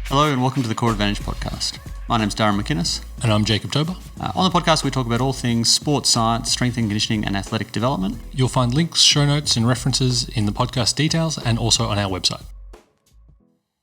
Hello and welcome to the Core Advantage podcast. My name's Durham McInnes. And I'm Jacob Tober. On the podcast, we talk about all things sports science, strength and conditioning, and athletic development. You'll find links, show notes, and references in the podcast details and also on our website.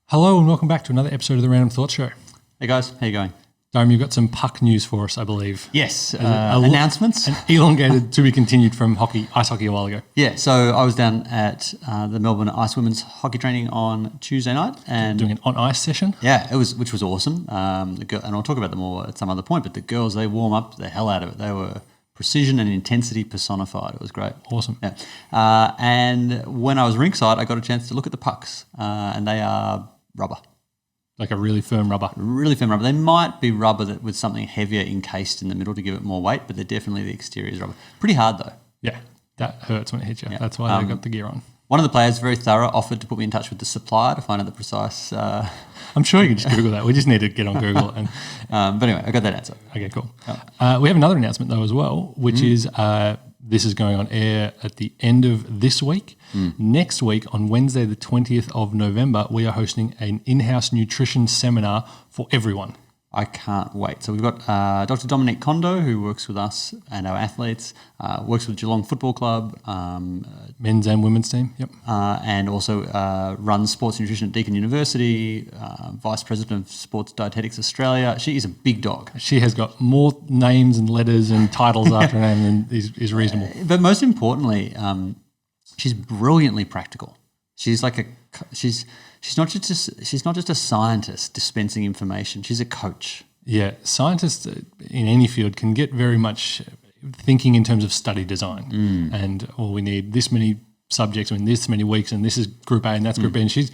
Hello and welcome back to another episode of the Random Thoughts Show. Hey guys, how you going? Durham, you've got some puck news for us, I believe. Yes, announcements. An elongated to be continued from ice hockey a while ago. Yeah, so I was down at the Melbourne Ice Women's hockey training on Tuesday night. And doing an on-ice session? Yeah, which was awesome. And I'll talk about them more at some other point, but the girls, they warm up the hell out of it. They were precision and intensity personified. It was great. Awesome. Yeah. And when I was ringside, I got a chance to look at the pucks, and they are rubber. Like a really firm rubber. Really firm rubber. They might be rubber that with something heavier encased in the middle to give it more weight, but they're definitely the exterior is rubber. Pretty hard though. Yeah, that hurts when it hits you. Yeah. That's why they got the gear on. One of the players, very thorough, offered to put me in touch with the supplier to find out the precise... I'm sure you can just Google that. We just need to get on Google. And but anyway, I got that answer. Okay, cool. We have another announcement though as well, which is... this is going on air at the end of this week. Next week, on Wednesday, the 20th of November, we are hosting an in-house nutrition seminar for everyone. I can't wait. So we've got Dr. Dominic Kondo, who works with us and our athletes, works with Geelong Football Club. Men's and women's team, yep. And also runs sports nutrition at Deakin University, Vice President of Sports Dietetics Australia. She is a big dog. She has got more names and letters and titles after her name than is reasonable. But most importantly, she's brilliantly practical. She's like she's not just a scientist dispensing information. She's a coach. Yeah, scientists in any field can get very much thinking in terms of study design. And we need this many subjects in this many weeks, and this is Group A and that's Group B. And she's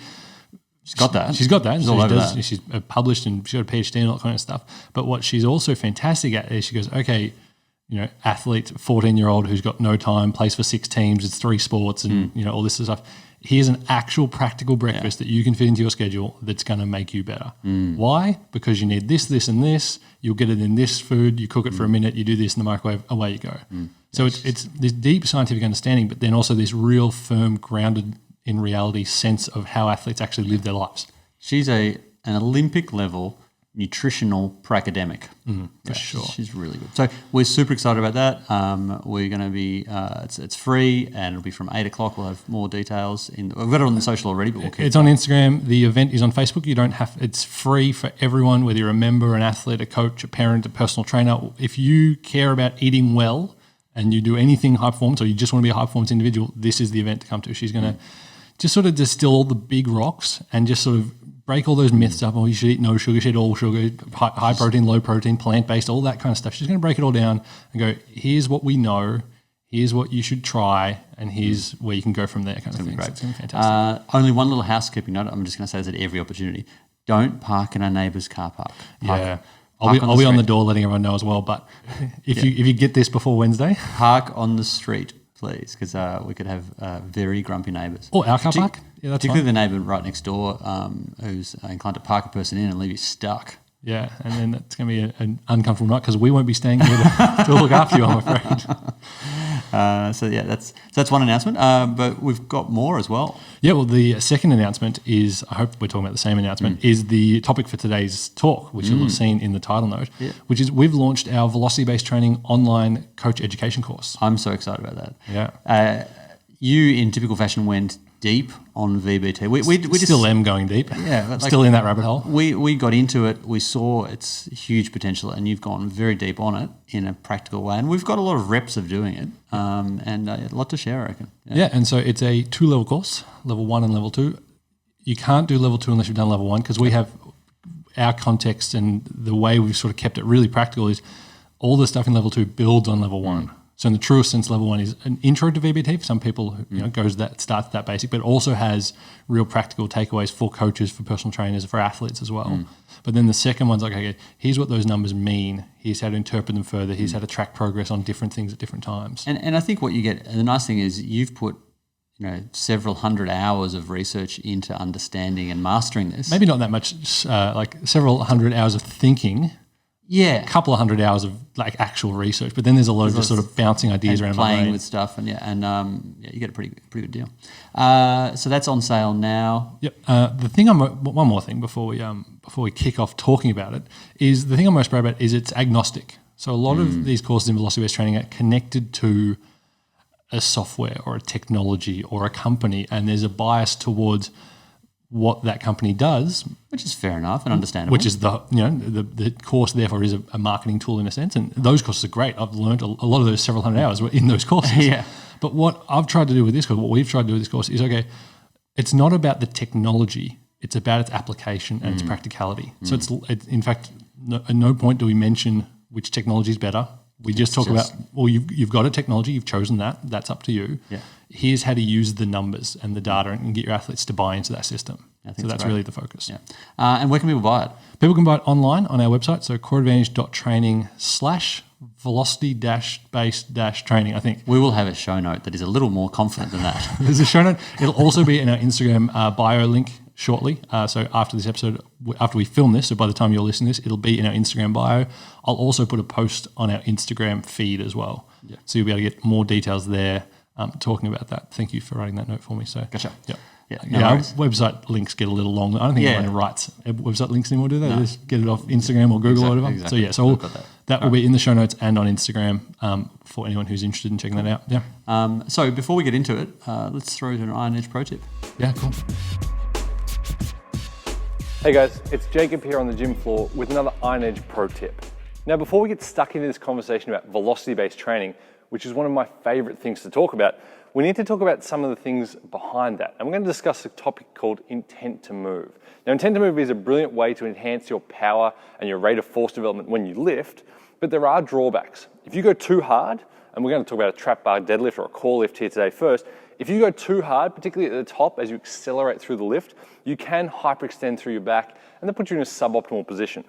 got that. She's got that. She's all over that. She's published and she's got a PhD and all that kind of stuff. But what she's also fantastic at is she goes, okay, athlete, 14-year-old who's got no time, plays for 6 teams, it's 3 sports, and all this sort of stuff. Here's an actual practical breakfast that you can fit into your schedule that's going to make you better. Why? Because you need this, this, and this. You'll get it in this food. You cook it for a minute. You do this in the microwave. Away you go. So it's this deep scientific understanding, but then also this real firm, grounded in reality sense of how athletes actually live their lives. She's an Olympic level nutritional pracademic. For sure. She's really good. So we're super excited about that. We're going to be, it's free and it'll be from 8 o'clock. We'll have more details. We've got it on the social already, but we'll keep It's on Instagram. The event is on Facebook. It's free for everyone, whether you're a member, an athlete, a coach, a parent, a personal trainer. If you care about eating well and you do anything high performance or you just want to be a high performance individual, this is the event to come to. She's going to just sort of distill all the big rocks and just sort of break all those myths up. Oh, you should eat no sugar, you should eat all sugar, high protein, low protein, plant-based, all that kind of stuff. She's going to break it all down and go, here's what we know, here's what you should try, and here's where you can go from there kind of thing. Great. So it's going to be fantastic. Only one little housekeeping note. I'm just going to say this at every opportunity. Don't park in our neighbour's car park. I'll be on the door letting everyone know as well. But if you get this before Wednesday. Park on the street, please, because we could have very grumpy neighbours. Or our car park. Yeah, that's particularly the neighbour right next door who's inclined to park a person in and leave you stuck. Yeah, and then it's going to be an uncomfortable night because we won't be staying here to look after you, I'm afraid. That's one announcement, but we've got more as well. Yeah, well, the second announcement is, I hope we're talking about the same announcement, is the topic for today's talk, which you'll have seen in the title note, which is we've launched our velocity-based training online coach education course. I'm so excited about that. Yeah. You, in typical fashion, went deep on VBT. We still am going deep. Yeah, still in that rabbit hole. We got into it. We saw its huge potential, and you've gone very deep on it in a practical way. And we've got a lot of reps of doing it, and a lot to share, I reckon. Yeah, and so it's a 2-level course, level 1 and level 2. You can't do level 2 unless you've done level 1 because we have our context and the way we've sort of kept it really practical is all the stuff in level 2 builds on level 1. So in the truest sense, level 1 is an intro to VBT for some people who starts that basic, but also has real practical takeaways for coaches, for personal trainers, for athletes as well. But then the second one's like, okay, here's what those numbers mean. Here's how to interpret them further. Here's how to track progress on different things at different times. And I think what you get, the nice thing is you've put several hundred hours of research into understanding and mastering this. Maybe not that much, like several hundred hours of thinking. Yeah. a couple of hundred hours of like actual research, but then there's a lot of just sort of bouncing ideas around my playing brain. with stuff, and you get a pretty good deal. So that's on sale now. Yep. One more thing before we kick off talking about it is the thing I'm most proud about is it's agnostic. So a lot of these courses in velocity-based training are connected to a software or a technology or a company, and there's a bias towards what that company does, Which is fair enough and understandable. which is the course therefore is a marketing tool in a sense, and those courses are great. I've learned a lot of those several hundred hours were in those courses. Yeah. But what I've tried to do with this course, what we've tried to do with this course is, okay, it's not about the technology, it's about its application and its practicality. So it's in fact, at no point do we mention which technology is better. We just talk about, well, you've got a technology, you've chosen that, that's up to you. Yeah. Here's how to use the numbers and the data and get your athletes to buy into that system. So that's really the focus. Yeah. And where can people buy it? People can buy it online on our website, so coreadvantage.training/velocity-based-training, I think. We will have a show note that is a little more confident than that. There's a show note. It'll also be in our Instagram bio link shortly. So after this episode, after we film this, so by the time you're listening to this, it'll be in our Instagram bio. I'll also put a post on our Instagram feed as well. Yeah. So you'll be able to get more details there talking about that. Thank you for writing that note for me. So Gotcha. Yeah. No Our worries. website links get a little long. I don't think anyone writes website links anymore, do they? No. They just get it off Instagram or Google or whatever. Exactly. So that will be in the show notes and on Instagram for anyone who's interested in checking that out. Yeah. So before we get into it, let's throw to an Iron Edge pro tip. Yeah, cool. Hey guys, it's Jacob here on the gym floor with another Iron Edge pro tip. Now before we get stuck into this conversation about velocity-based training, which is one of my favorite things to talk about, we need to talk about some of the things behind that. And we're going to discuss a topic called intent to move. Now intent to move is a brilliant way to enhance your power and your rate of force development when you lift, but there are drawbacks. If you go too hard, and we're going to talk about a trap bar deadlift or a core lift here today first, if you go too hard, particularly at the top as you accelerate through the lift, you can hyperextend through your back and that puts you in a suboptimal position.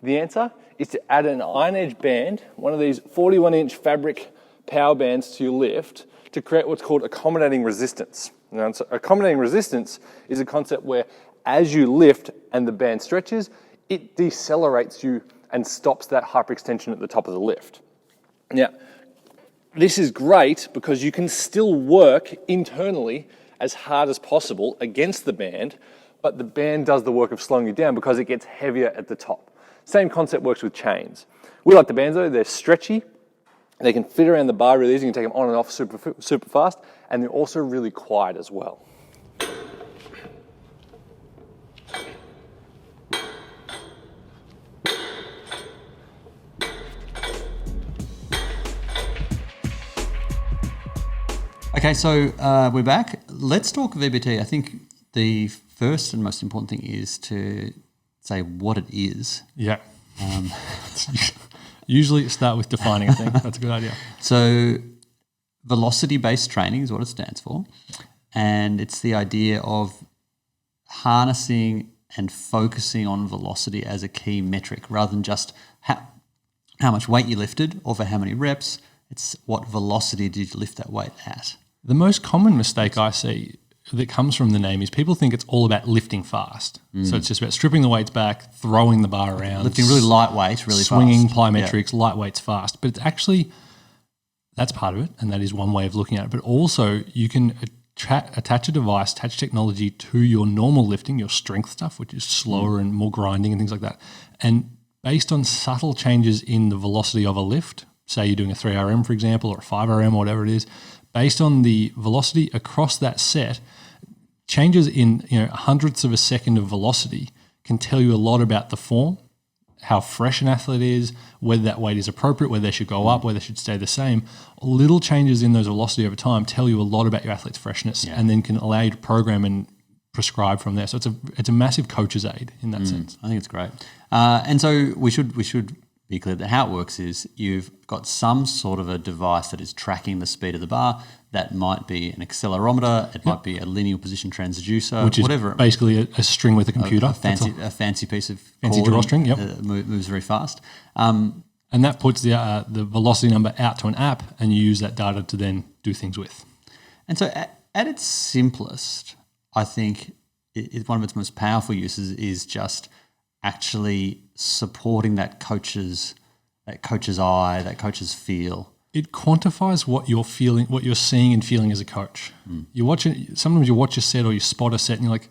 The answer is to add an Iron Edge band, one of these 41-inch fabric power bands to your lift to create what's called accommodating resistance. Now, so accommodating resistance is a concept where as you lift and the band stretches, it decelerates you and stops that hyperextension at the top of the lift. Now, this is great because you can still work internally as hard as possible against the band, but the band does the work of slowing you down because it gets heavier at the top. Same concept works with chains. We like the bands though, they're stretchy, they can fit around the bar really easy, you can take them on and off super fast, and they're also really quiet as well. Okay, so we're back. Let's talk VBT. I think the first and most important thing is to say what it is. Yeah. Usually start with defining, I think. That's a good idea. So velocity-based training is what it stands for. And it's the idea of harnessing and focusing on velocity as a key metric rather than just how much weight you lifted or for how many reps. It's what velocity did you lift that weight at. The most common mistake I see that comes from the name is people think it's all about lifting fast. So it's just about stripping the weights back, throwing the bar around. Lifting really lightweight, really swinging fast. plyometrics, light weights fast. But it's actually, that's part of it, and that is one way of looking at it. But also you can attach a device, attach technology to your normal lifting, your strength stuff, which is slower and more grinding and things like that. And based on subtle changes in the velocity of a lift, say you're doing a 3RM, for example, or a 5RM, or whatever it is, based on the velocity across that set, changes in hundredths of a second of velocity can tell you a lot about the form, how fresh an athlete is, whether that weight is appropriate, whether they should go up, whether they should stay the same. Little changes in those velocity over time tell you a lot about your athlete's freshness and then can allow you to program and prescribe from there. So it's a massive coach's aid in that sense. I think it's great. And so we should be clear that how it works is you've got some sort of a device that is tracking the speed of the bar. That might be an accelerometer, it might be a linear position transducer, which is whatever. Basically a string with a computer. A fancy piece of fancy cord drawstring, moves very fast. And that puts the velocity number out to an app, and you use that data to then do things with. And so at its simplest, I think one of its most powerful uses is just actually supporting that coach's eye, that coach's feel. It quantifies what you're feeling, what you're seeing and feeling as a coach. You watch it. Sometimes you watch a set or you spot a set, and you're like,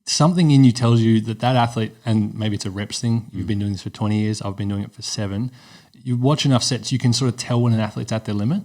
something in you tells you that athlete, and maybe it's a reps thing. You've been doing this for 20 years. I've been doing it for 7. You watch enough sets, you can sort of tell when an athlete's at their limit.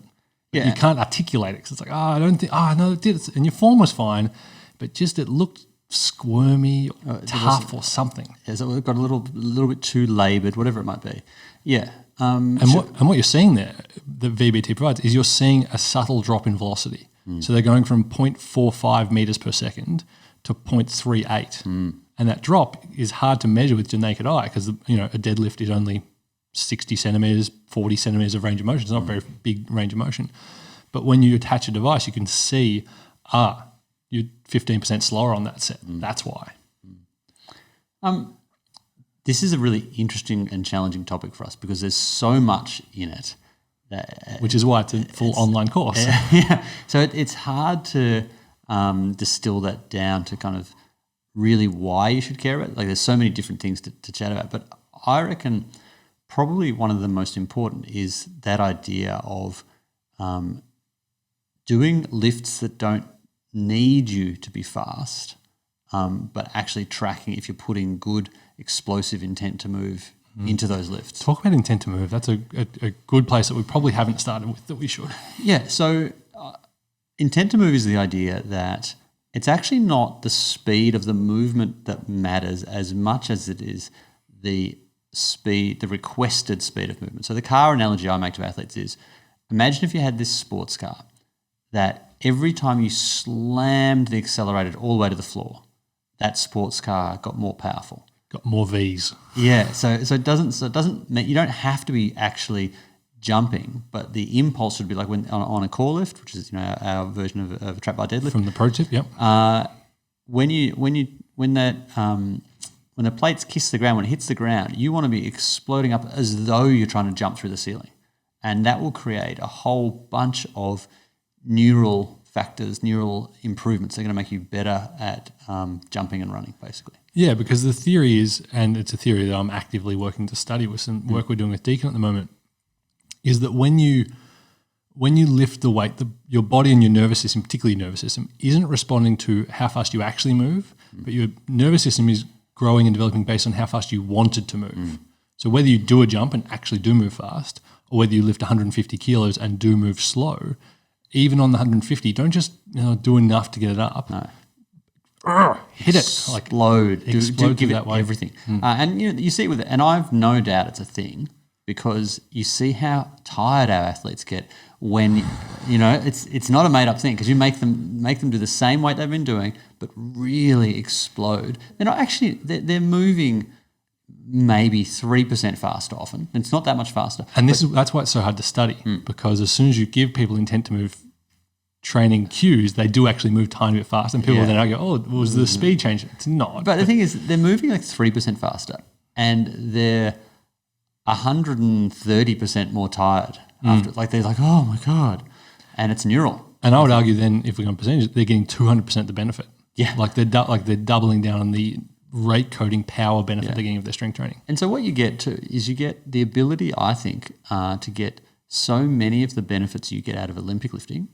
But you can't articulate it because it's like, I don't think, no, it did. And your form was fine, but just it looked squirmy, or tough, or something. Yeah, so it got a little bit too laboured, whatever it might be. Yeah. And what you're seeing there, the VBT provides, is you're seeing a subtle drop in velocity. So they're going from 0.45 meters per second to 0.38. And that drop is hard to measure with your naked eye because, a deadlift is only 60 centimeters, 40 centimeters of range of motion. It's not a very big range of motion. But when you attach a device, you can see, you're 15% slower on that set. That's why. This is a really interesting and challenging topic for us because there's so much in it. Which is why it's a full online course. Yeah. So it's hard to distill that down to kind of really why you should care about it. Like there's so many different things to chat about. But I reckon probably one of the most important is that idea of doing lifts that don't need you to be fast, but actually tracking if you're putting good explosive intent to move into those lifts. Talk about intent to move. That's a good place that we probably haven't started with that we should. Yeah, so intent to move is the idea that it's actually not the speed of the movement that matters as much as it is the speed, the requested speed of movement. So the car analogy I make to athletes is, imagine if you had this sports car that every time you slammed the accelerator all the way to the floor, that sports car got more powerful. Got more V's. Yeah, so it doesn't mean you don't have to be actually jumping, but the impulse would be like when on a core lift, which is our version of a trap bar deadlift. From the pro tip, yep. When the plates kiss the ground, when it hits the ground, you want to be exploding up as though you're trying to jump through the ceiling, and that will create a whole bunch of neural factors, neural improvements. They're going to make you better at jumping and running, basically. Yeah, because the theory is, and it's a theory that I'm actively working to study with some work we're doing with Deacon at the moment, is that when you lift the weight, your body and your nervous system, particularly your nervous system, isn't responding to how fast you actually move, but your nervous system is growing and developing based on how fast you wanted to move. So whether you do a jump and actually do move fast, or whether you lift 150 kilos and do move slow, even on the 150, don't just do enough to get it up. No. Hit it. Explode. Explode give it that way. everything. And you see it with it, and I've no doubt it's a thing because you see how tired our athletes get when it's not a made up thing because you make them do the same weight they've been doing but really explode. They're not actually they're moving maybe 3% faster often. It's not that much faster. And that's why it's so hard to study because as soon as you give people intent to move training cues, they do actually move a tiny bit faster. And people then go, was the speed change? It's not. But the thing is, they're moving like 3% faster and they're 130% more tired after. Like they're like, oh my God. And it's neural. And I would argue then, if we're going percentage, they're getting 200% the benefit. Yeah. Like they're doubling down on the rate coding power benefit they're getting of their strength training. And so what you get too is you get the ability, I think, to get so many of the benefits you get out of Olympic lifting,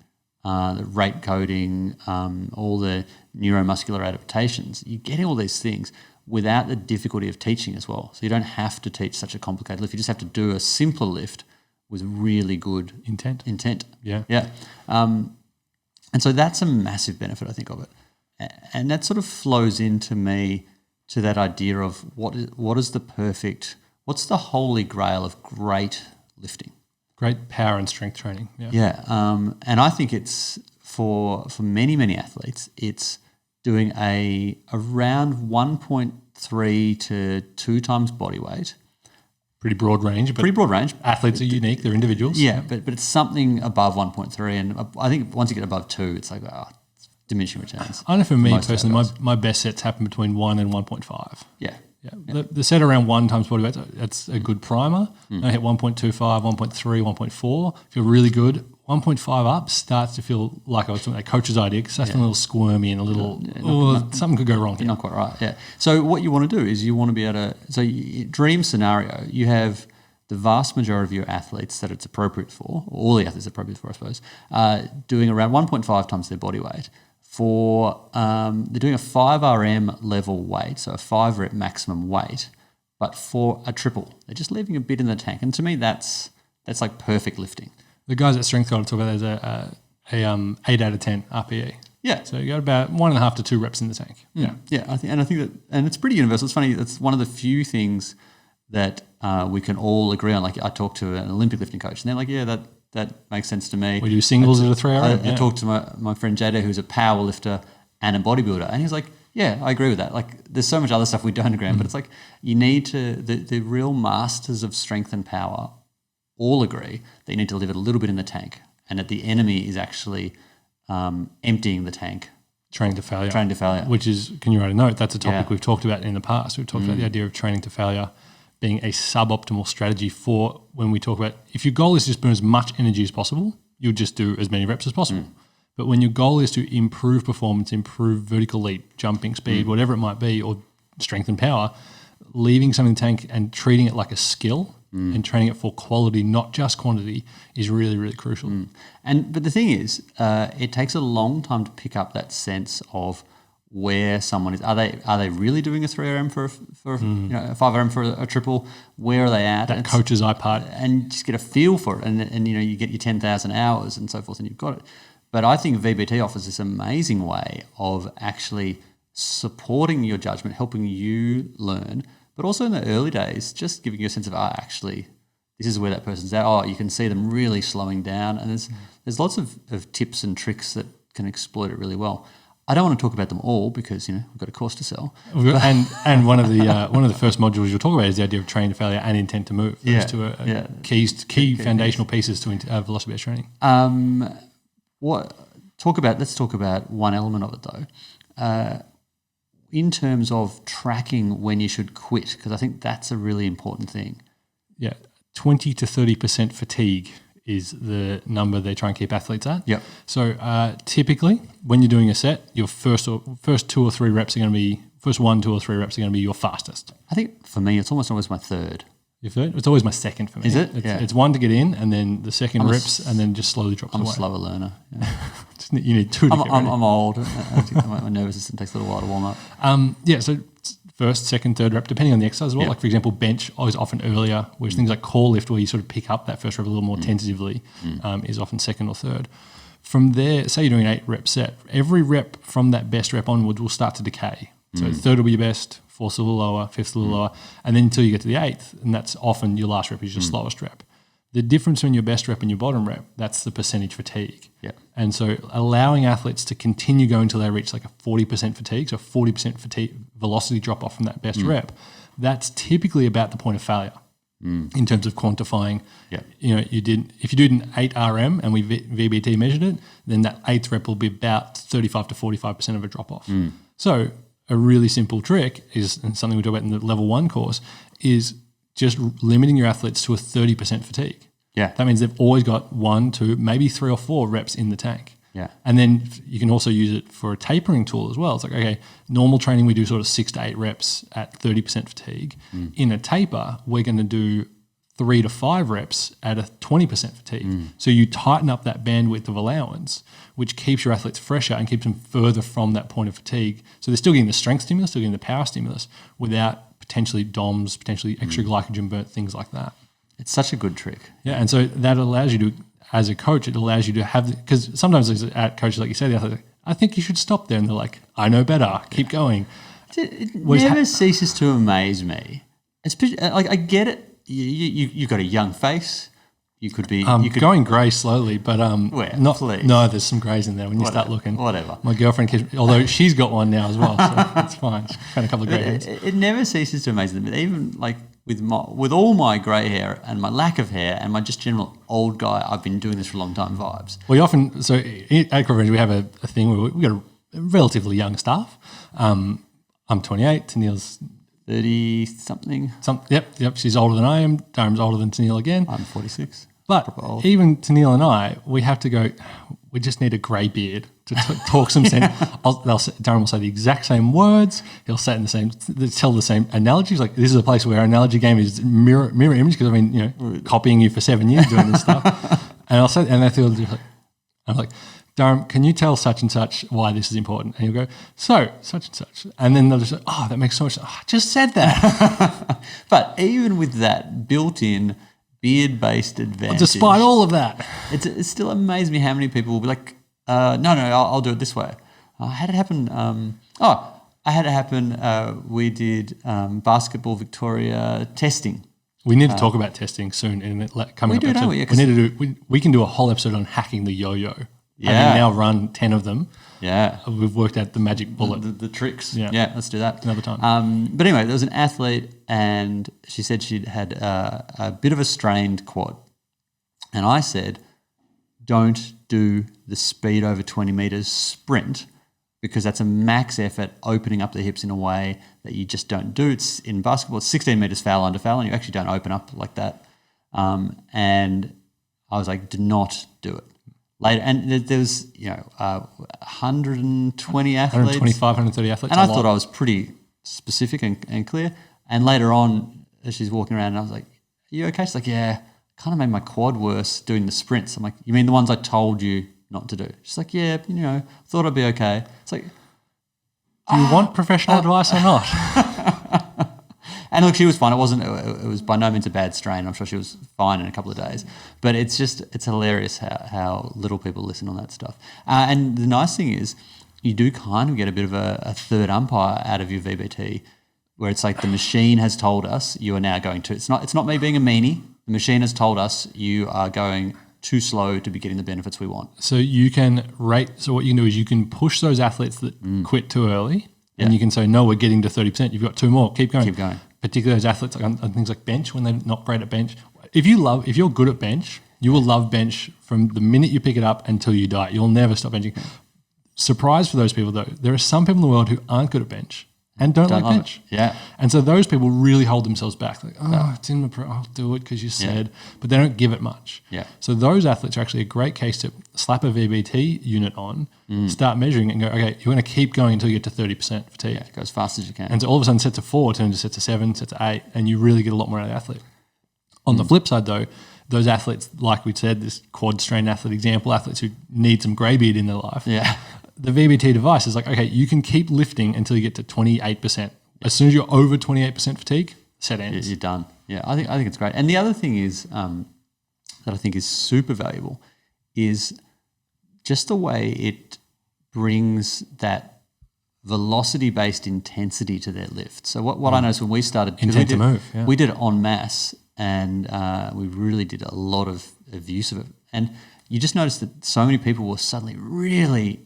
the rate coding, all the neuromuscular adaptations. You're getting all these things without the difficulty of teaching as well. So you don't have to teach such a complicated lift. You just have to do a simpler lift with really good intent. Yeah. Yeah. And so that's a massive benefit, I think, of it. And that sort of flows into me to that idea of what's the holy grail of great lifting? Great power and strength training. Yeah. Yeah. And I think it's for many, many athletes, it's doing around 1.3 to 2 times body weight. Pretty broad range. Pretty broad range. Athletes are unique. They're individuals. Yeah, but it's something above 1.3. And I think once you get above 2, it's like, it's diminishing returns. I know for me personally, my best sets happen between 1 and 1.5. Yeah. The set around 1 times body weight, that's a good primer. I hit 1.25, 1.3, 1.4. Feel really good. 1.5 up starts to feel like I was talking about coach's idea, because that's a little squirmy and a little, something could go wrong here. Not quite right, yeah. So what you want to do is you want to be able to, dream scenario, you have the vast majority of your athletes that it's appropriate for, or all the athletes appropriate for, I suppose, doing around 1.5 times their body weight. They're doing a 5 RM level weight, so a 5 rep maximum weight, but for a triple. They're just leaving a bit in the tank. And to me, that's like perfect lifting. The guys at Strength Guide talk about there's a 8 out of 10 RPE. Yeah. So you got about 1.5 to 2 reps in the tank. Yeah. I think that, and it's pretty universal. It's funny. It's one of the few things that we can all agree on. Like I talked to an Olympic lifting coach, and they're like, "Yeah, that makes sense to me." We do singles at a 3 RM. I talked to my friend JD, who's a power lifter and a bodybuilder, and he's like, "Yeah, I agree with that." Like, there's so much other stuff we don't agree on, but it's like you need to. The real masters of strength and power all agree that you need to leave it a little bit in the tank, and that the enemy is actually emptying the tank. Training to failure. Which is, can you write a note? That's a topic we've talked about in the past. We've talked about the idea of training to failure being a suboptimal strategy for when we talk about, if your goal is to just burn as much energy as possible, you'll just do as many reps as possible. But when your goal is to improve performance, improve vertical leap, jumping speed, whatever it might be, or strength and power, leaving something in the tank and treating it like a skill and training it for quality, not just quantity, is really, really crucial. But the thing is, it takes a long time to pick up that sense of where someone is. Are they really doing a 3 RM for a 5 RM for a triple? Where are they at? That coach's eye part. And just get a feel for it. And you get your 10,000 hours and so forth, and you've got it. But I think VBT offers this amazing way of actually supporting your judgment, helping you learn, but also in the early days, just giving you a sense of, actually, this is where that person's at. You can see them really slowing down. And there's lots of tips and tricks that can exploit it really well. I don't want to talk about them all because, we've got a course to sell. And one of the first modules you'll talk about is the idea of training to failure and intent to move. Those two are key foundational pieces to velocity-based training. Let's talk about one element of it though. In terms of tracking when you should quit, because I think that's a really important thing. Yeah, 20 to 30% fatigue is the number they try and keep athletes at. Yep. So typically, when you're doing a set, your first 2 or 3 reps are going to be, first 1, 2 or 3 reps are going to be your fastest. I think for me, it's almost always my third. Your third? It's always my second for me. Is it? It's 1 to get in, and then the second rips, and then just slowly drops away. I'm a slower learner. Yeah. You need 2 to get ready. I'm old. I think my nervous system takes a little while to warm up. So first, second, third rep, depending on the exercise as well. Like, for example, bench is often earlier, whereas things like core lift, where you sort of pick up that first rep a little more tentatively, is often second or third. From there, say you're doing an 8-rep set, every rep from that best rep onwards will start to decay. So third will be your best, fourth's a little lower, fifth's a little lower, and then until you get to the 8th, and that's often your last rep is your slowest rep. The difference between your best rep and your bottom rep, that's the percentage fatigue. Yeah. And so allowing athletes to continue going until they reach like a 40% fatigue, so 40% fatigue velocity drop off from that best rep, that's typically about the point of failure in terms of quantifying. Yeah. If you did an 8 RM and we VBT measured it, then that 8th rep will be about 35 to 45% of a drop off. So a really simple trick is, and something we talk about in the level 1 course, is just limiting your athletes to a 30% fatigue. Yeah. That means they've always got 1, 2, maybe 3 or 4 reps in the tank. Yeah. And then you can also use it for a tapering tool as well. It's like, okay, normal training, we do sort of 6 to 8 reps at 30% fatigue. In a taper, we're going to do 3 to 5 reps at a 20% fatigue. So you tighten up that bandwidth of allowance, which keeps your athletes fresher and keeps them further from that point of fatigue. So they're still getting the strength stimulus, still getting the power stimulus without potentially DOMs, potentially extra glycogen burnt, things like that. It's such a good trick. Yeah, and so that allows you to, as a coach, it allows you to have, because sometimes at coaches, like you say, the athletes, I think you should stop there. And they're like, I know better, keep going. It never ceases to amaze me. Especially, like, I get it. You've got a young face. You could be going grey slowly, but not. Please. No, there's some greys in there when you start looking. Whatever. My girlfriend keeps, although she's got one now as well, so it's fine. She's had a couple of grey hairs. It never ceases to amaze me. Even like with all my grey hair and my lack of hair and my just general old guy, I've been doing this for a long time vibes. We often, so at Corporate we have a thing where we've got a relatively young staff. I'm 28, Tennille's 30-something. Yep. She's older than I am. Durham's older than Tennille again. I'm 46. But even to Neil and I, we have to go, we just need a grey beard to talk some sense. Durham will say the exact same words. He'll say it in the same, tell the same analogies. Like, this is a place where our analogy game is mirror image, because I've been, copying you for 7 years doing this stuff. And I'll say, and they feel like, I'm like, Durham, can you tell such and such why this is important? And he'll go, so, such and such. And then they'll just say, oh, that makes so much sense. Oh, I just said that. But even with that built-in beard-based advantage. Despite all of that. It still amazes me how many people will be like, no, I'll do it this way. I had it happen. We did Basketball Victoria testing. We need to talk about testing soon coming up. Don't we? We need to we can do a whole episode on hacking the yo-yo. Yeah. Having now run 10 of them. Yeah. We've worked out the magic bullet. The tricks. Yeah. Let's do that. Another time. But anyway, there was an athlete and she said she'd had a bit of a strained quad. And I said, don't do the speed over 20 metres sprint, because that's a max effort opening up the hips in a way that you just don't do. It's in basketball, it's 16 metres foul under foul, and you actually don't open up like that. And I was like, do not do it. Later, and there was 120 athletes, 125, 130 athletes, and I thought I was pretty specific and clear. And later on, as she's walking around, and I was like, "Are you okay?" She's like, "Yeah, kind of made my quad worse doing the sprints." I'm like, "You mean the ones I told you not to do?" She's like, "Yeah, thought I'd be okay." It's like, do you want professional advice or not? And look, she was fine. It was by no means a bad strain. I'm sure she was fine in a couple of days. But it's hilarious how little people listen on that stuff. And the nice thing is, you do kind of get a bit of a third umpire out of your VBT, where it's like the machine has told us you are now going to. It's not me being a meanie. The machine has told us you are going too slow to be getting the benefits we want. So you can rate. So what you can do is you can push those athletes that quit too early, and you can say, no, we're getting to 30%. You've got 2 more. Keep going. Keep going. Particularly those athletes on things like bench, when they're not great at bench. If you're good at bench, you will love bench from the minute you pick it up until you die. You'll never stop benching. Surprise for those people though, there are some people in the world who aren't good at bench and don't like bench. Yeah. And so those people really hold themselves back. Like, it's in the pro, I'll do it because you said, but they don't give it much. Yeah. So those athletes are actually a great case to slap a VBT unit on, start measuring it and go, okay, you're going to keep going until you get to 30% fatigue. Yeah, go as fast as you can. And so all of a sudden sets of 4 turn to sets of 7, sets of 8, and you really get a lot more out of the athlete. On the flip side though, those athletes, like we said, this quad strain athlete example, athletes who need some grey beard in their life. Yeah. The VBT device is like, okay, you can keep lifting until you get to 28%. As soon as you're over 28% fatigue, set ends. You're done. Yeah, I think it's great. And the other thing is that I think is super valuable is just the way it brings that velocity-based intensity to their lift. So what I noticed when we started, intent to move, yeah. We did it en masse, and we really did a lot of use of it. And you just noticed that so many people were suddenly really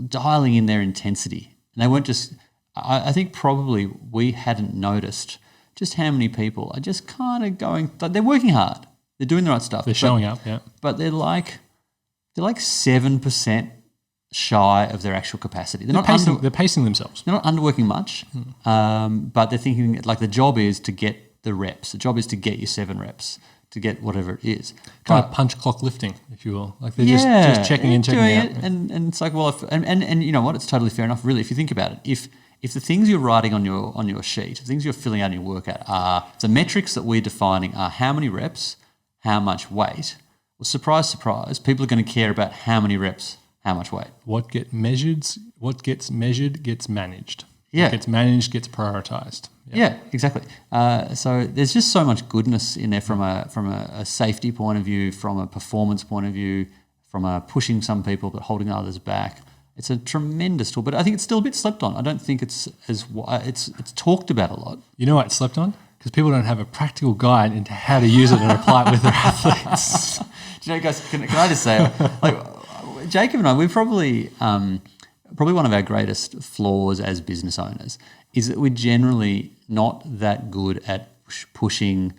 dialing in their intensity. And they weren't just, I think probably we hadn't noticed just how many people are just kind of going, they're working hard. They're doing the right stuff. They're showing up, yeah. But they're like 7% shy of their actual capacity. They're pacing themselves. They're not underworking much, but they're thinking like the job is to get the reps. The job is to get your 7 reps, to get whatever it is. Kind of punch clock lifting, if you will. Like they're just checking in, checking out. And it's like, well, and you know what? It's totally fair enough, really, if you think about it. If the things you're writing on your sheet, the things you're filling out in your workout are the metrics that we're defining are how many reps, how much weight. Well, surprise, surprise, people are going to care about how many reps, how much weight. What gets measured gets managed. Yeah. What gets managed gets prioritized. Yeah, exactly. So there's just so much goodness in there from a safety point of view, from a performance point of view, from a pushing some people but holding others back. It's a tremendous tool, but I think it's still a bit slept on. I don't think it's talked about a lot. You know why it's slept on? Because people don't have a practical guide into how to use it and apply it with their athletes. Do you know, guys, can I just say, like, Jacob and I, we're probably one of our greatest flaws as business owners is that we're generally not that good at pushing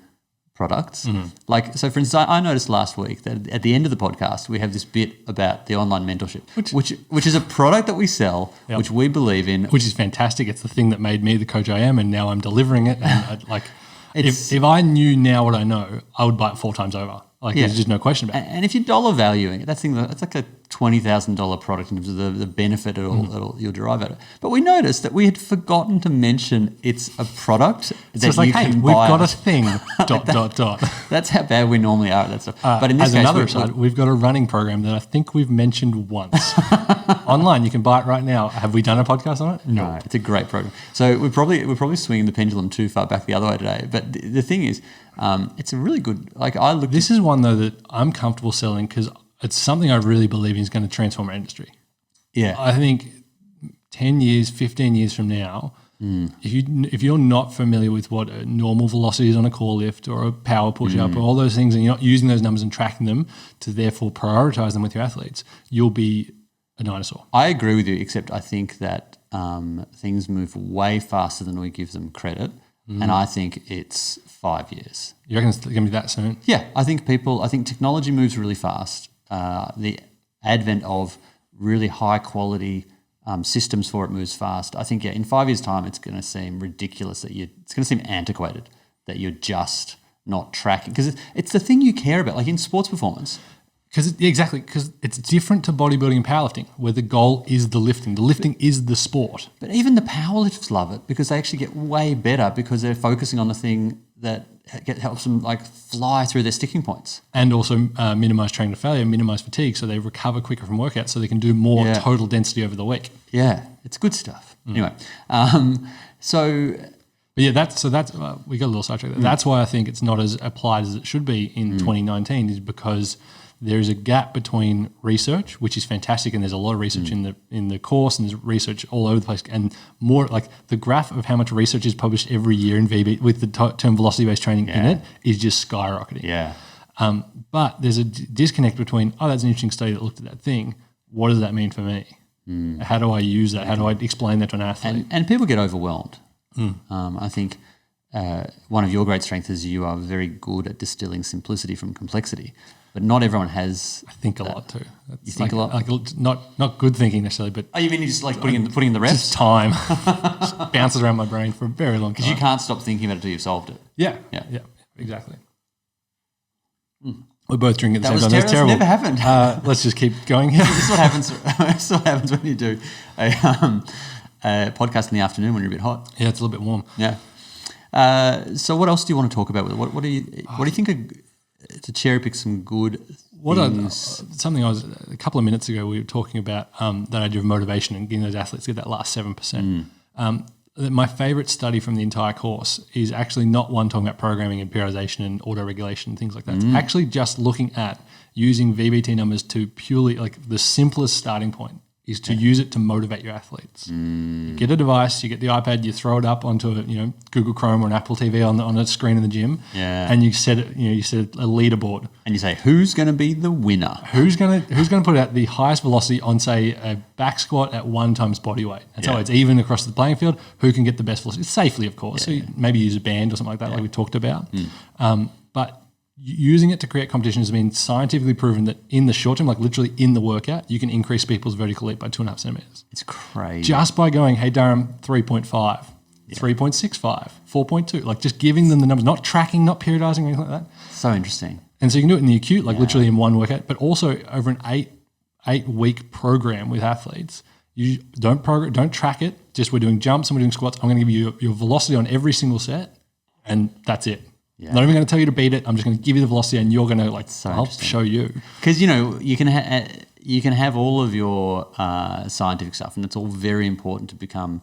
products. Mm-hmm. Like, so for instance, I noticed last week that at the end of the podcast, we have this bit about the online mentorship, which is a product that we sell, which we believe in. Which is fantastic. It's the thing that made me the coach I am, and now I'm delivering it. And if I knew now what I know, I would buy it 4 times over. Like there's just no question about it. And if you're dollar valuing it, that's like a $20,000 product in terms of the benefit you'll derive out of it. But we noticed that we had forgotten to mention it's a product that So it's like, you hey, can we've buy. got a thing, dot. That's how bad we normally are at that stuff. But in this As case, another aside, we've got a running program that I think we've mentioned once. Online, you can buy it right now. Have we done a podcast on it? No, it's a great program. So we're probably swinging the pendulum too far back the other way today. But the thing is, it's a really good. Like I looked. This is one though that I'm comfortable selling because it's something I really believe is going to transform our industry. Yeah, I think 10 years, 15 years from now, if you're not familiar with what a normal velocity is on a core lift or a power push-up or all those things, and you're not using those numbers and tracking them to therefore prioritize them with your athletes, you'll be a dinosaur. I agree with you, except I think that things move way faster than we give them credit, and I think it's 5 years. You reckon it's going to be that soon? Yeah, I think technology moves really fast. The advent of really high quality systems for it moves fast. I think in 5 years' time, it's going to seem ridiculous it's going to seem antiquated that you're just not tracking because it's the thing you care about, like in sports performance. Because it's different to bodybuilding and powerlifting, where the goal is the lifting. The lifting is the sport. But even the powerlifters love it because they actually get way better because they're focusing on the thing that helps them like fly through their sticking points. And also minimize training to failure, minimize fatigue, so they recover quicker from workouts, so they can do more total density over the week. Yeah, it's good stuff. Anyway, But yeah, that's we got a little sidetracked there. That's why I think it's not as applied as it should be in 2019, is because there is a gap between research, which is fantastic, and there's a lot of research in the course, and there's research all over the place, and more like the graph of how much research is published every year in VB with the term velocity-based training in it is just skyrocketing. Yeah. But there's a disconnect between, that's an interesting study that looked at that thing. What does that mean for me? How do I use that? How do I explain that to an athlete? And people get overwhelmed. I think one of your great strengths is you are very good at distilling simplicity from complexity. But not everyone has. I think a lot too. You think a lot? Like not good thinking necessarily, but you mean you just like putting in the reps? Just time. Just bounces around my brain for a very long time. Because you can't stop thinking about it until you've solved it. Yeah, exactly. We're both drinking at the same time. That's terrible. Never happened. Let's just keep going here. This is what happens. This is what happens when you do a podcast in the afternoon when you're a bit hot. Yeah, it's a little bit warm. Yeah. So what else do you want to talk about? What do you think? To cherry pick some good things. A couple of minutes ago we were talking about that idea of motivation and getting those athletes to get that last 7%. My favourite study from the entire course is actually not one talking about programming and periodisation and auto-regulation and things like that. It's actually just looking at using VBT numbers to purely, like the simplest starting point is to use it to motivate your athletes. You get a device, you get the iPad, you throw it up onto Google Chrome or an Apple TV on a screen in the gym, and you set it. You set a leaderboard, and you say who's going to be the winner? Who's going to put out the highest velocity on, say, a back squat at 1 times body weight? And so it's even across the playing field. Who can get the best velocity safely, of course? So you maybe use a band or something like that, like we talked about. But using it to create competition has been scientifically proven that in the short term, like literally in the workout, you can increase people's vertical leap by 2.5 centimeters. It's crazy. Just by going, hey, Durham, 3.5, 3.65, 4.2, like just giving them the numbers, not tracking, not periodizing, anything like that. So interesting. And so you can do it in the acute, like literally in one workout, but also over an eight week program with athletes. You don't track it. Just we're doing jumps and we're doing squats. I'm going to give you your velocity on every single set, and that's it. Yeah. Not even going to tell you to beat it. I'm just going to give you the velocity, and you're going to I'll show you. Because you can have all of your scientific stuff, and it's all very important to become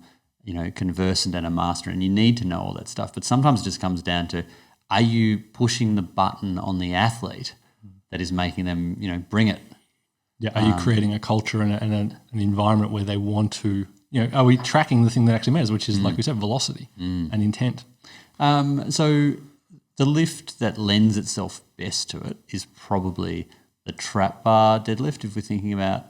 conversant and a master, and you need to know all that stuff. But sometimes it just comes down to, are you pushing the button on the athlete that is making them bring it? Yeah. Are you creating a culture and an environment where they want to? Are we tracking the thing that actually matters, which is like we said, velocity and intent? So the lift that lends itself best to it is probably the trap bar deadlift, if we're thinking about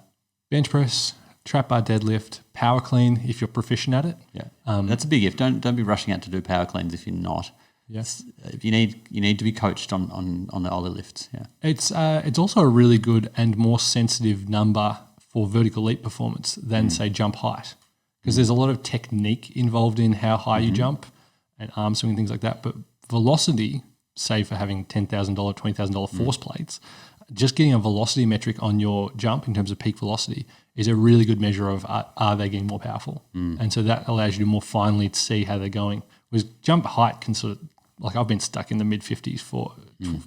bench press, trap bar deadlift, power clean if you're proficient at it. Yeah, that's a big if. Don't be rushing out to do power cleans if you're not. Yes, you need to be coached on the ollie lifts. Yeah, it's also a really good and more sensitive number for vertical leap performance than say jump height, because there's a lot of technique involved in how high you jump and arm swing and things like that, but velocity, say for having $10,000, $20,000 force plates, just getting a velocity metric on your jump in terms of peak velocity is a really good measure of are they getting more powerful? And so that allows you to more finely see how they're going. Whereas jump height can sort of, like I've been stuck in the mid-50s for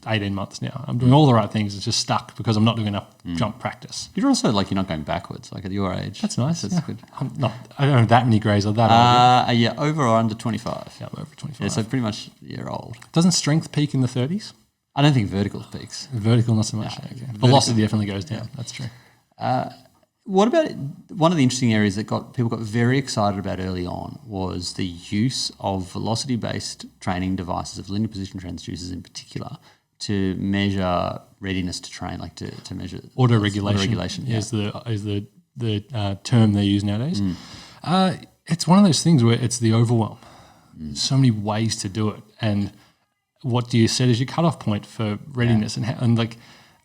18 months now. I'm doing all the right things. It's just stuck because I'm not doing enough jump practice. You're also like you're not going backwards, like at your age. That's nice. That's good. I don't have that many greys or that old. Yeah, over or under 25. Yeah, I'm over 25. Yeah, so pretty much you're old. Doesn't strength peak in the 30s? I don't think vertical peaks. Vertical, not so much. Okay. Velocity definitely goes down. That's true. What about one of the interesting areas that people got very excited about early on was the use of velocity-based training devices, of linear position transducers in particular, to measure readiness to train, like to measure Auto-regulation. Yeah. Is the term they use nowadays. It's one of those things where it's the overwhelm. So many ways to do it, and what do you set as your cutoff point for readiness, and like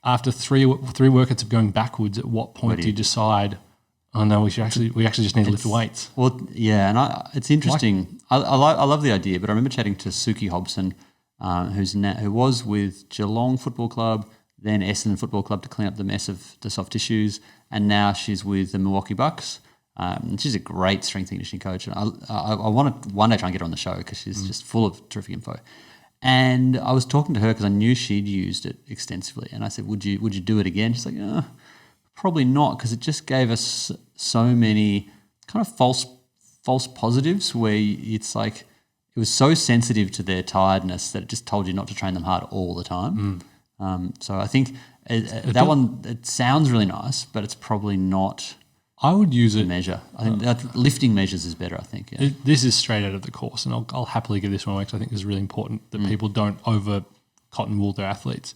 after three workouts of going backwards, at what point do you decide? Oh no, we actually just need to lift weights. Well, yeah, and it's interesting. I love the idea, but I remember chatting to Suki Hobson, who was with Geelong Football Club, then Essendon Football Club to clean up the mess of the soft tissues, and now she's with the Milwaukee Bucks. She's a great strength and conditioning coach, and I want to one day try and get her on the show because she's just full of terrific info. And I was talking to her because I knew she'd used it extensively, and I said, "Would you do it again?" She's like, "Probably not," because it just gave us so many kind of false positives where it's like it was so sensitive to their tiredness that it just told you not to train them hard all the time. So I think that one, it sounds really nice, but it's probably not. I would use it. Measure. I think that lifting measures is better, I think. Yeah. This is straight out of the course, and I'll happily give this one away because I think it's really important that people don't over cotton wool their athletes.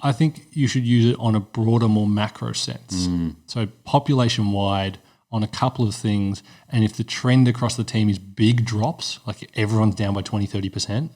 I think you should use it on a broader, more macro sense. So population-wide on a couple of things, and if the trend across the team is big drops, like everyone's down by 20, 30%,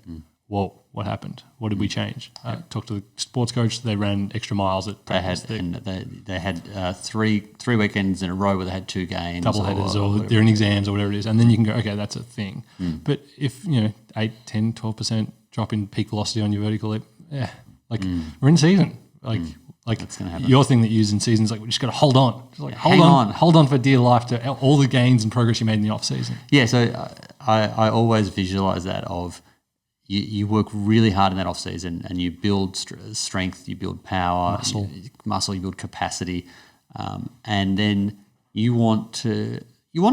well, what happened? What did we change? Talked to the sports coach. They ran extra miles at practice. They had three weekends in a row where they had 2 games. Double headers or they're in exams or whatever it is. And then you can go, okay, that's a thing. But if, 8, 10, 12% drop in peak velocity on your vertical leap, we're in season. Like that's gonna happen. Your thing that you use in season is like, we just got to hold on. Just like hold on for dear life to all the gains and progress you made in the off season. Yeah, so I always visualize that of you work really hard in that off season and you build strength, you build power, muscle, you build capacity, and then you want to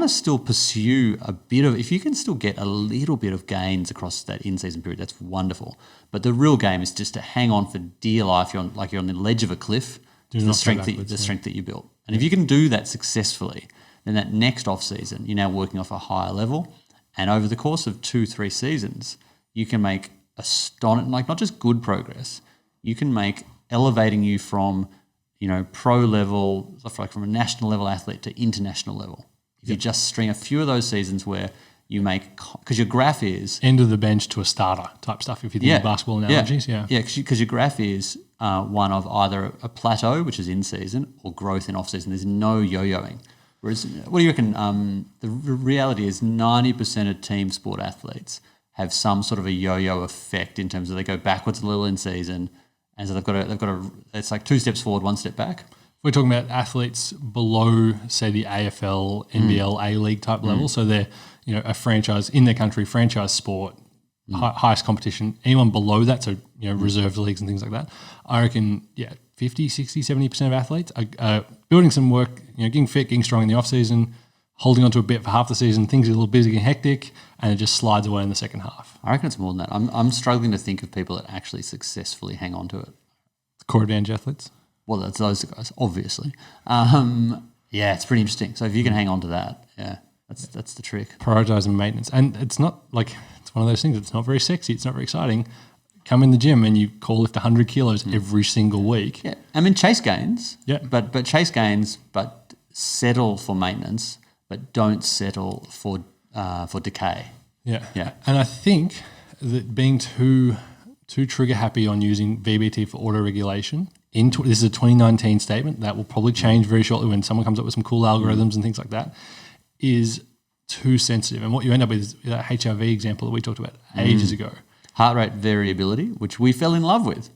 still pursue a bit of, if you can still get a little bit of gains across that in-season period, that's wonderful. But the real game is just to hang on for dear life. You're on the ledge of a cliff. The strength that you built, and if you can do that successfully, then that next off season you're now working off a higher level, and over the course of 2-3 seasons, you can make not just good progress. You can make elevating you from pro level, like from a national level athlete to international level. If you just string a few of those seasons where you make, because your graph is end of the bench to a starter type stuff. If you think of basketball analogies, because your graph is one of either a plateau, which is in season, or growth in off season. There's no yo-yoing. Whereas, what do you reckon? The reality is 90% of team sport athletes have some sort of a yo-yo effect in terms of they go backwards a little in season, and so they've got a it's like 2 steps forward, 1 step back. We're talking about athletes below, say, the AFL, NBL, A-League type level. So they're, a franchise in their country, franchise sport, highest competition. Anyone below that, so, reserve leagues and things like that, I reckon, 50, 60, 70% of athletes are building some work, getting fit, getting strong in the off-season, holding on to a bit for half the season, things are a little busy and hectic, and it just slides away in the second half. I reckon it's more than that. I'm struggling to think of people that actually successfully hang on to it. Core advantage athletes? Well, that's those guys, obviously. It's pretty interesting. So if you can hang on to that, that's the trick. Prioritizing maintenance. And it's not like, it's one of those things, it's not very sexy, it's not very exciting. Come in the gym and you call lift 100 kilos every single week. Yeah, I mean, chase gains. Yeah. But chase gains, but settle for maintenance, but don't settle for decay. Yeah. Yeah. And I think that being too trigger happy on using VBT for auto-regulation, this is a 2019 statement that will probably change very shortly when someone comes up with some cool algorithms and things like that, is too sensitive. And what you end up with is that HRV example that we talked about ages ago. heart rate variability, which we fell in love with.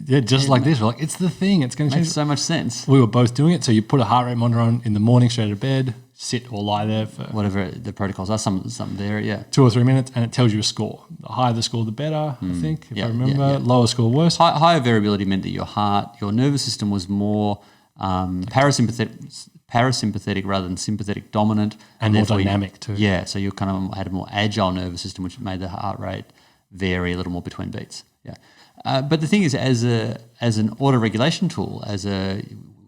Yeah, just like this. We're like, it's the thing. It's going to change. Makes so much sense. We were both doing it. So you put a heart rate monitor on in the morning straight out of bed, sit or lie there for Whatever the protocols are, some there, yeah. 2 or 3 minutes, and it tells you a score. The higher the score, the better, I think, if I remember. Lower score, worse. Higher variability meant that your nervous system was more parasympathetic rather than sympathetic dominant. And more dynamic too. Yeah, so you kind of had a more agile nervous system, which made the heart rate vary a little more between beats. Yeah. But the thing is, as an auto-regulation tool,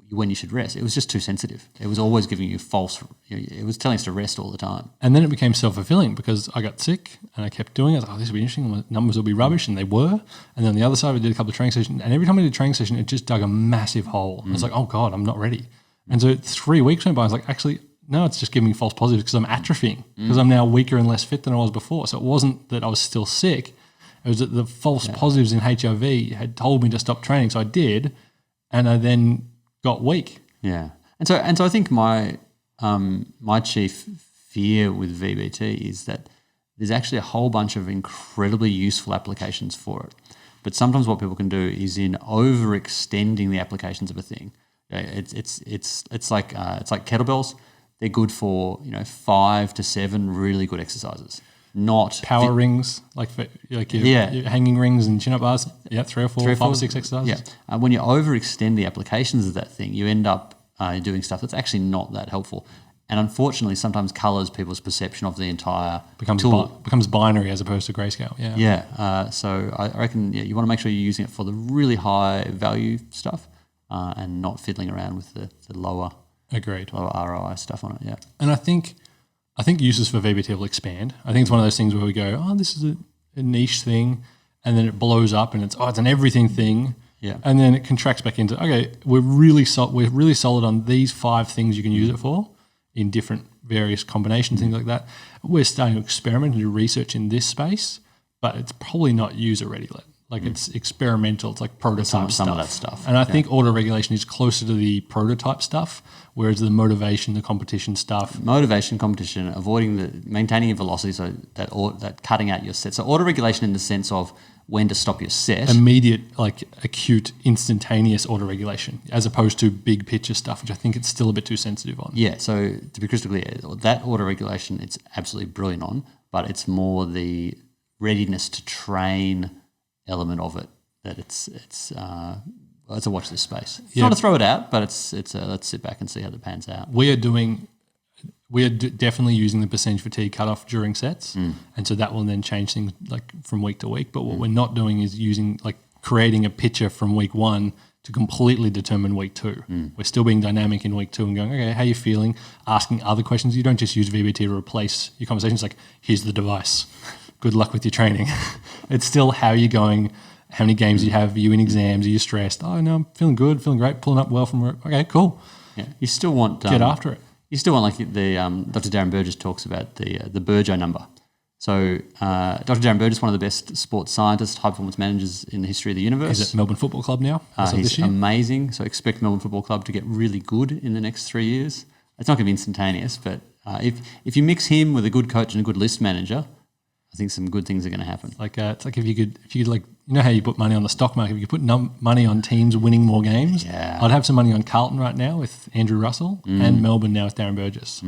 when you should rest, it was just too sensitive. It was always giving you false. It was telling us to rest all the time. And then it became self-fulfilling because I got sick and I kept doing it. I was like, this will be interesting. My numbers will be rubbish, and they were. And then on the other side, I did a couple of training sessions, and every time I did a training session, it just dug a massive hole. I was like, oh God, I'm not ready. And so 3 weeks went by. I was like, actually, no, it's just giving me false positives because I'm atrophying, because I'm now weaker and less fit than I was before. So it wasn't that I was still sick. It was that the false positives in HRV had told me to stop training. So I did, and I then got weak. Yeah. And so I think my chief fear with VBT is that there's actually a whole bunch of incredibly useful applications for it. But sometimes what people can do is in overextending the applications of a thing. It's like kettlebells. They're good for 5 to 7 really good exercises. Not power rings, like your hanging rings and chin-up bars. Yeah, 3 or 4, 5 or 6 exercises. Yeah. When you overextend the applications of that thing, you end up doing stuff that's actually not that helpful. And unfortunately, sometimes colours people's perception of the entire tool. Becomes binary as opposed to grayscale. Yeah. Yeah. So I reckon you want to make sure you're using it for the really high value stuff and not fiddling around with the lower ROI stuff on it. Yeah. And I think uses for VBT will expand. I think it's one of those things where we go, oh, this is a niche thing, and then it blows up and it's an everything thing. Yeah. And then it contracts back into, okay, we're really solid on these 5 things you can use it for in different various combinations, things like that. We're starting to experiment and do research in this space, but it's probably not user ready. Like it's experimental. It's like prototype some of that stuff. And I think auto-regulation is closer to the prototype stuff, whereas the motivation, the competition stuff. Motivation, competition, maintaining your velocity, so that cutting out your set. So auto-regulation in the sense of when to stop your set. Immediate, like acute, instantaneous auto-regulation, as opposed to big picture stuff, which I think it's still a bit too sensitive on. Yeah, so to be crystal clear, that auto-regulation it's absolutely brilliant on, but it's more the readiness to train element of it that it's a watch this space. It's not to throw it out, but it's let's sit back and see how it pans out. We are definitely using the percentage fatigue cutoff during sets, and so that will then change things like from week to week. But what we're not doing is creating a picture from week 1 to completely determine week 2. We're still being dynamic in week 2 and going, okay, how are you feeling? Asking other questions. You don't just use VBT to replace your conversations. Like, here's the device. Good luck with your training. It's still how you're going, how many games you have, are you in exams, are you stressed? Oh, no, I'm feeling good, feeling great, pulling up well from work. Okay, cool. Yeah, you still want... get after it. You still want, like the Dr. Darren Burgess talks about the Burjo number. So Dr. Darren Burgess, one of the best sports scientists, high-performance managers in the history of the universe. He's at Melbourne Football Club now. He's amazing. So expect Melbourne Football Club to get really good in the next 3 years. It's not going to be instantaneous, but if you mix him with a good coach and a good list manager, I think some good things are going to happen. It's like if you could like, you know how you put money on the stock market, if you could put money on teams winning more games, I'd have some money on Carlton right now with Andrew Russell and Melbourne now with Darren Burgess.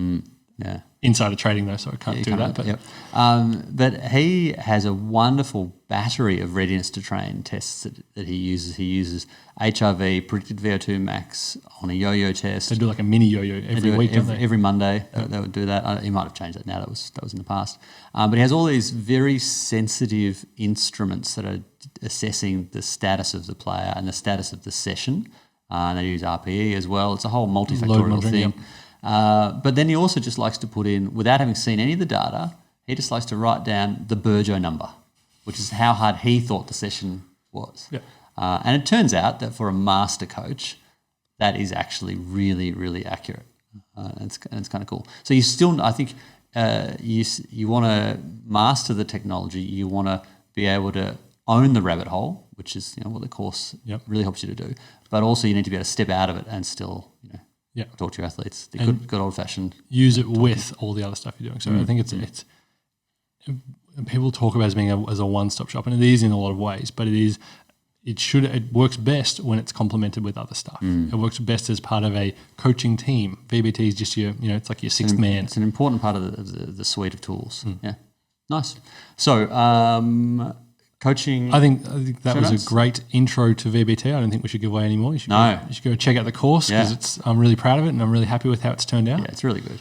Yeah. Insider trading though, so I can't do that. But yep. But he has a wonderful battery of readiness to train tests that he uses. He uses HRV, predicted VO2 max on a yo-yo test. They do like a mini yo-yo every week, don't they? Every Monday they would do that. He might have changed that now. That was in the past. But he has all these very sensitive instruments that are assessing the status of the player and the status of the session. And they use RPE as well. It's a whole multifactorial thing. But then he also just likes to put in, without having seen any of the data, he just likes to write down the Burjo number, which is how hard he thought the session was. Yeah. And it turns out that for a master coach, that is actually really, really accurate. And it's kind of cool. So you still, I think, you want to master the technology. You want to be able to own the rabbit hole, which is what the course really helps you to do. But also you need to be able to step out of it and still, talk to your athletes. The good old fashioned. Use it with all the other stuff you're doing. So I think people talk about as being as a one-stop shop, and it is in a lot of ways, but it works best when it's complemented with other stuff. It works best as part of a coaching team. VBT is just it's like your sixth man. It's an important part of the suite of tools. Yeah, nice. So coaching. I think that was a great intro to VBT. I don't think we should give away any more. You should go check out the course because I'm really proud of it and I'm really happy with how it's turned out. Yeah, it's really good.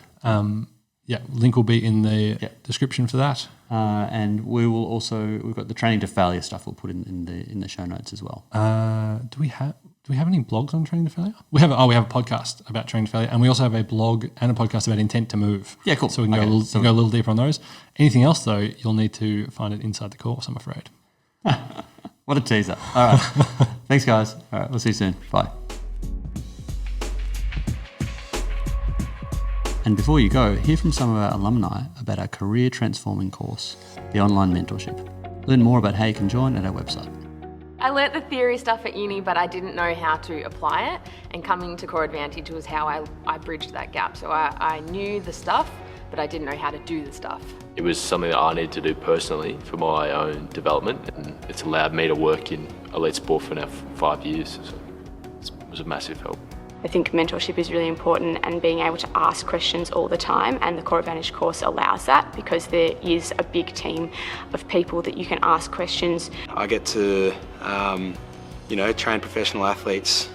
Link will be in the description for that. And we've got the training to failure stuff we'll put in the show notes as well. Do we have any blogs on training to failure? We have a podcast about training to failure, and we also have a blog and a podcast about intent to move. Yeah, cool. So we can go a little deeper on those. Anything else though, you'll need to find it inside the course, I'm afraid. What a teaser. All right. Thanks, guys. All right, we'll see you soon. Bye. And before you go, hear from some of our alumni about our career transforming course, the online mentorship. Learn more about how you can join at our website. I learnt the theory stuff at uni, but I didn't know how to apply it. And coming to Core Advantage was how I bridged that gap. So I knew the stuff, but I didn't know how to do the stuff. It was something that I needed to do personally for my own development, and it's allowed me to work in elite sport for now 5 years. So it was a massive help. I think mentorship is really important, and being able to ask questions all the time, and the Core Advantage course allows that because there is a big team of people that you can ask questions. I get to train professional athletes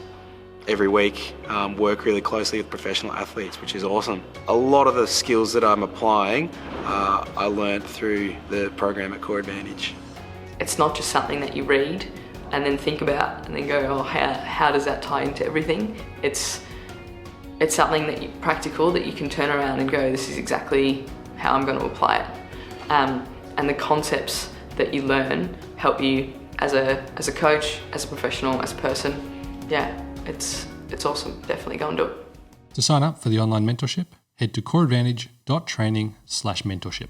every week, work really closely with professional athletes, which is awesome. A lot of the skills that I'm applying I learned through the program at Core Advantage. It's not just something that you read and then think about and then go, how does that tie into everything? It's something practical that you can turn around and go, this is exactly how I'm going to apply it. And the concepts that you learn help you as a coach, as a professional, as a person. Yeah, it's awesome. Definitely go and do it. To sign up for the online mentorship, head to coreadvantage.training/mentorship.